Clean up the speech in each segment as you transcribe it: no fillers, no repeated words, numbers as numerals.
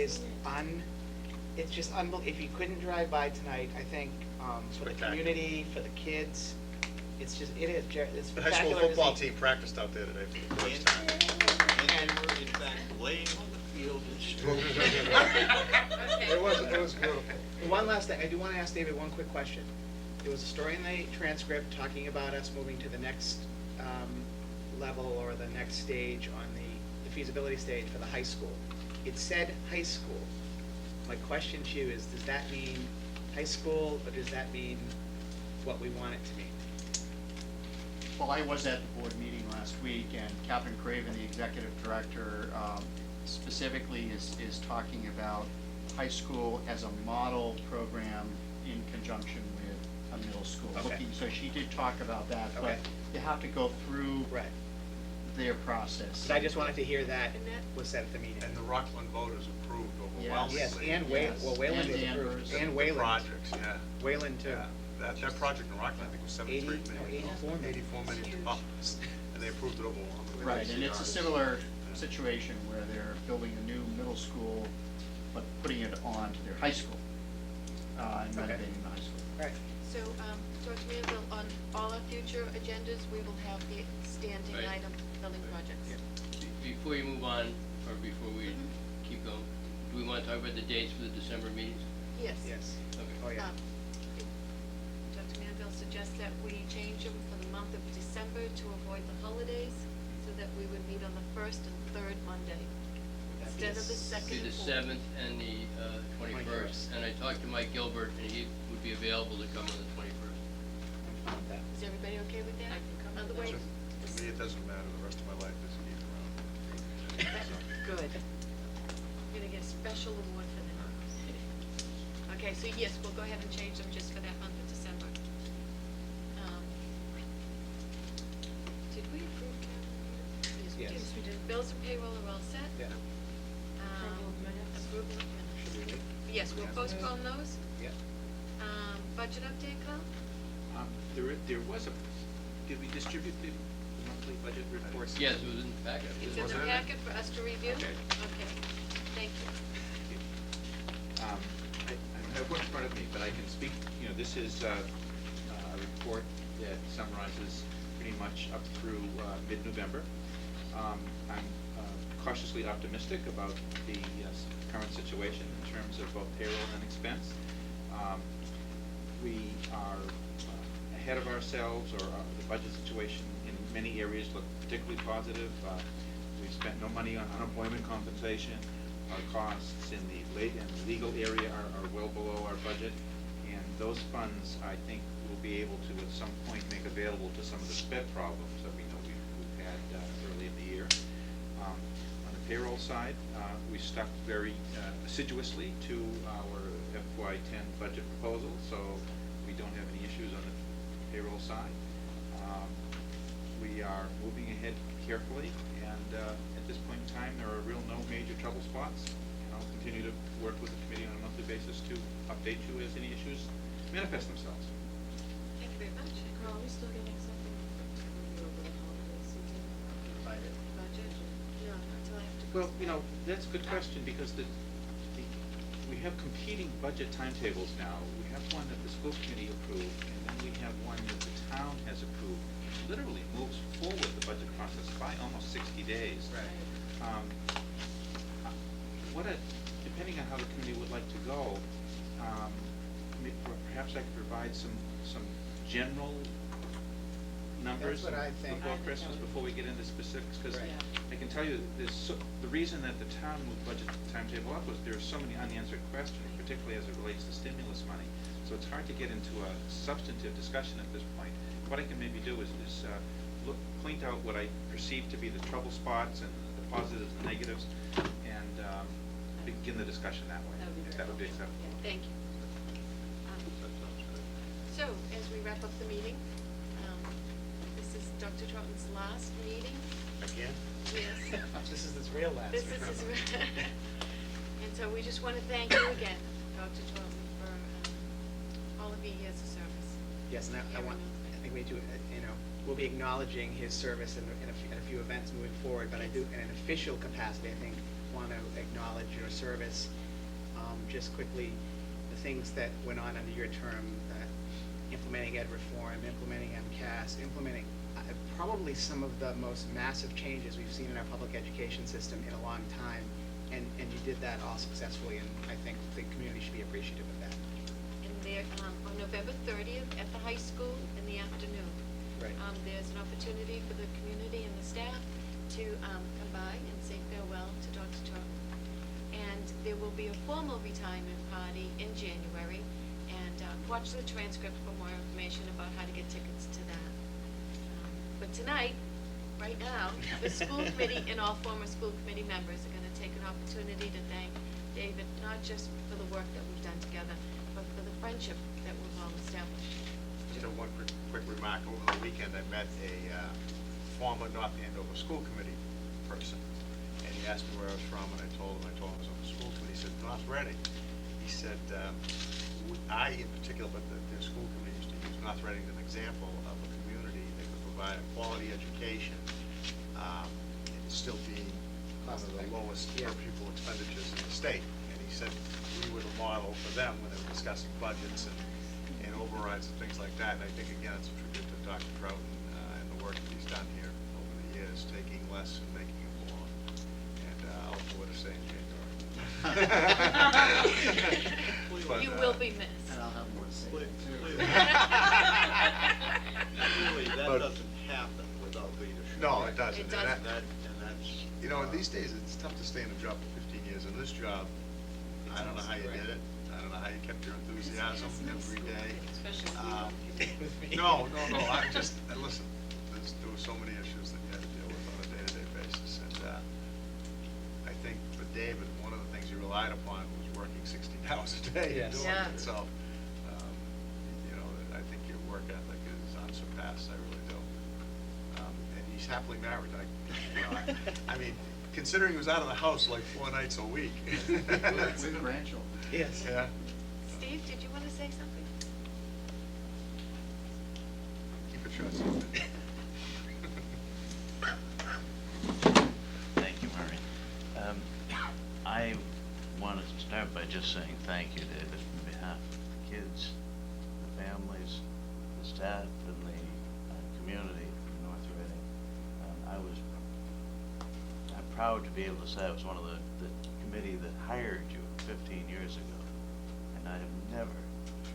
is it's just unbelievable. If you couldn't drive by tonight, I think, for the Spectacular. community, for the kids, it's The spectacular. high school to football see. team practiced out there today for the first time. And they were in fact laying on the field and It was beautiful. One last thing, I do want to ask David one quick question. There was a story in the transcript talking about us moving to the next level or the next stage on the feasibility stage for the high school. It said high school. My question to you is, does that mean high school, or does that mean what we want it to mean? Well, I was at the board meeting last week, and Catherine Craven, the executive director, specifically is talking about high school as a model program in conjunction with a middle school. Okay. So she did talk about that, but Okay. you have to go through Right. their process. So I just wanted to hear that was said at the meeting. And the Rockland voters approved overwhelmingly. Yes, and Wayland And is Danvers. approved, and The Wayland. projects, yeah. Wayland too. Yeah. That project in Rockland, I think, was 73 80 no, million. 84 million. 84 million dollars. And they approved it overwhelmingly. Right, and it's a similar situation where they're building a new middle school, but putting it on to their high school, and Okay. renovating the high school. Right. So, Dr. Manville, on all our future agendas, we will have the standing Right. item building projects. Before you move on, or before we keep going, do we want to talk about the dates for the December meetings? Yes. Yes. Okay. Oh, yeah. Dr. Manville suggests that we change them for the month of December to avoid the holidays, so that we would meet on the first and third Monday, instead of the second Be and the fourth. 7th and the 21st. 21st. And I talked to Mike Gilbert, and he would be available to come on the 21st. I'm fine with that. Is everybody okay with that? I can come with Otherwise, To me, it doesn't matter. The rest of my life is either around. Good. You're gonna get a special award for that. Okay, so yes, we'll go ahead and change them just for that month of December. Did we approve calendar? Yes, we did. Yes. we did. Bills and payroll are all set. Yeah. Approval of minutes. Approval of minutes. Should we wait? Yes, we'll postpone those. Yeah. Budget update, Carl? There was did we distribute the monthly budget reports? Yes, it was in the packet. It's in Was the it in there? packet for us to review? Okay. Okay, thank you. I don't have one in front of me, but I can speak, this is a report that summarizes pretty much up through mid-November. I'm cautiously optimistic about the current situation in terms of both payroll and expense. We are ahead of ourselves, or the budget situation in many areas look particularly positive. We've spent no money on unemployment compensation. Our costs in the legal area are well below our budget, and those funds, I think, will be able to at some point make available to some of the sped problems that we know we've had early in the year. On the payroll side, we stuck very assiduously to our FY10 budget proposal, so we don't have any issues on the payroll side. We are moving ahead carefully, and at this point in time, there are no major trouble spots. And I'll continue to work with the committee on a monthly basis to update you as any issues manifest themselves. Thank you very much. Carl, are we still getting something over the holiday season? Budget. Budget? No, not until after. Well, that's a good question, because we have competing budget timetables now. We have one that the school committee approved, and then we have one that the town has approved, which literally moves forward the budget process by almost 60 days. Right. Depending on how the committee would like to go, perhaps I could provide some general numbers That's what I think. before I think Christmas, that would- before we get into specifics, because Right. I can tell you, the reason that the town moved budget timetable up was there are so many unanswered questions, particularly as it relates to stimulus money. So it's hard to get into a substantive discussion at this point. What I can maybe do is point out what I perceive to be the trouble spots and the positives and negatives, and begin the discussion that way. That would be If very that would be helpful. acceptable. Thank you. That sounds good. So, as we wrap up the meeting, this is Dr. Troughton's last meeting. Again? Yes. This is his real last. This is his, and so we just want to thank you again, Dr. Troughton, for all of your years of service. Yes, and I think we do, we'll be acknowledging his service in a few events moving forward, but I do, in an official capacity, I think want to acknowledge your service. Just quickly, the things that went on under your term, implementing ed reform, implementing MCAS, implementing probably some of the most massive changes we've seen in our public education system in a long time, and you did that all successfully, and I think the community should be appreciative of that. And there, on November 30th at the high school in the afternoon. Right. There's an opportunity for the community and the staff to come by and say farewell to Dr. Turk. And there will be a formal retirement party in January, and watch the transcript for more information about how to get tickets to that. But tonight, right now, the school committee and all former school committee members are gonna take an opportunity to thank David, not just for the work that we've done together, but for the friendship that we've all established. Just one quick remark. Over the weekend, I met a former North Andover school committee person, and he asked me where I was from, and I told him I was on the school committee. He said, North Reading. He said, I in particular, but the school committee used to use North Reading as an example of a community that could provide a quality education, and still being one of the lowest per pupil expenditures in the state. And he said we were the model for them when they were discussing budgets and overrides and things like that. And I think, again, it's a tribute to Dr. Troughton and the work that he's done here over the years, taking less and making it more. And I'll look forward to seeing January. But, You will be missed. And I'll have more to say. Clearly, that But- doesn't happen without leadership. No, it doesn't. It And doesn't. And that's. you know, these days, it's tough to stay in a job for 15 years. In this job, I don't know how you did it. I don't know how you kept your enthusiasm every day. Especially With me. No, I just, listen, there were so many issues that you had to deal with on a day-to-day basis. And I think for David, one of the things he relied upon was working 16 hours a day and Yes. doing Yeah. it. So, you know, I think your work ethic is unsurpassed, I really do. And he's happily married. I mean, considering he was out of the house like 4 nights a week. With grandchildren. Yes. Yeah. Steve, did you want to say something? Keep it short, Steve. Thank you, Murray. I wanted to start by just saying thank you, David, on behalf of the kids, the families, the staff, and the community in North Reading. I'm proud to be able to say I was one of the committee that hired you 15 years ago, and I have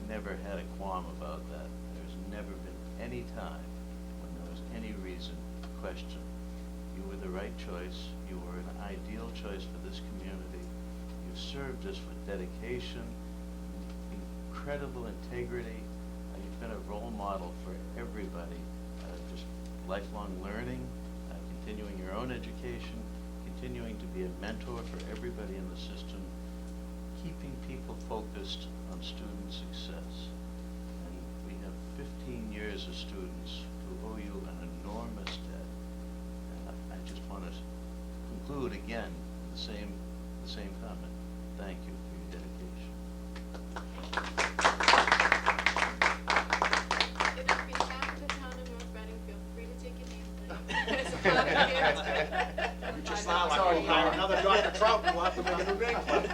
never had a qualm about that. There's never been any time when there was any reason to question. You were the right choice. You were an ideal choice for this community. You served us with dedication, incredible integrity. You've been a role model for everybody. Just lifelong learning, continuing your own education, continuing to be a mentor for everybody in the system, keeping people focused on student success. And we have 15 years of students who owe you an enormous debt. And I just want to conclude again with the same comment. Thank you for your dedication. And on behalf of the town of North Reading, feel free to take your name. As a part of the answer. You just sound like we'll hire another Dr. Troughton, we'll have to make a new name for him.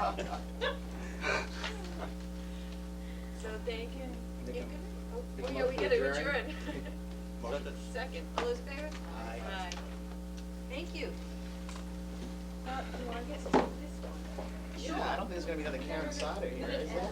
So thank you. Make You a- good? make a Oh, yeah, we motion to gotta adjourn. adjourn. Second, all those in favor? Aye. Thank you. You want to get this one? Yeah, I don't think there's gonna be another Karen Sauter here, is there?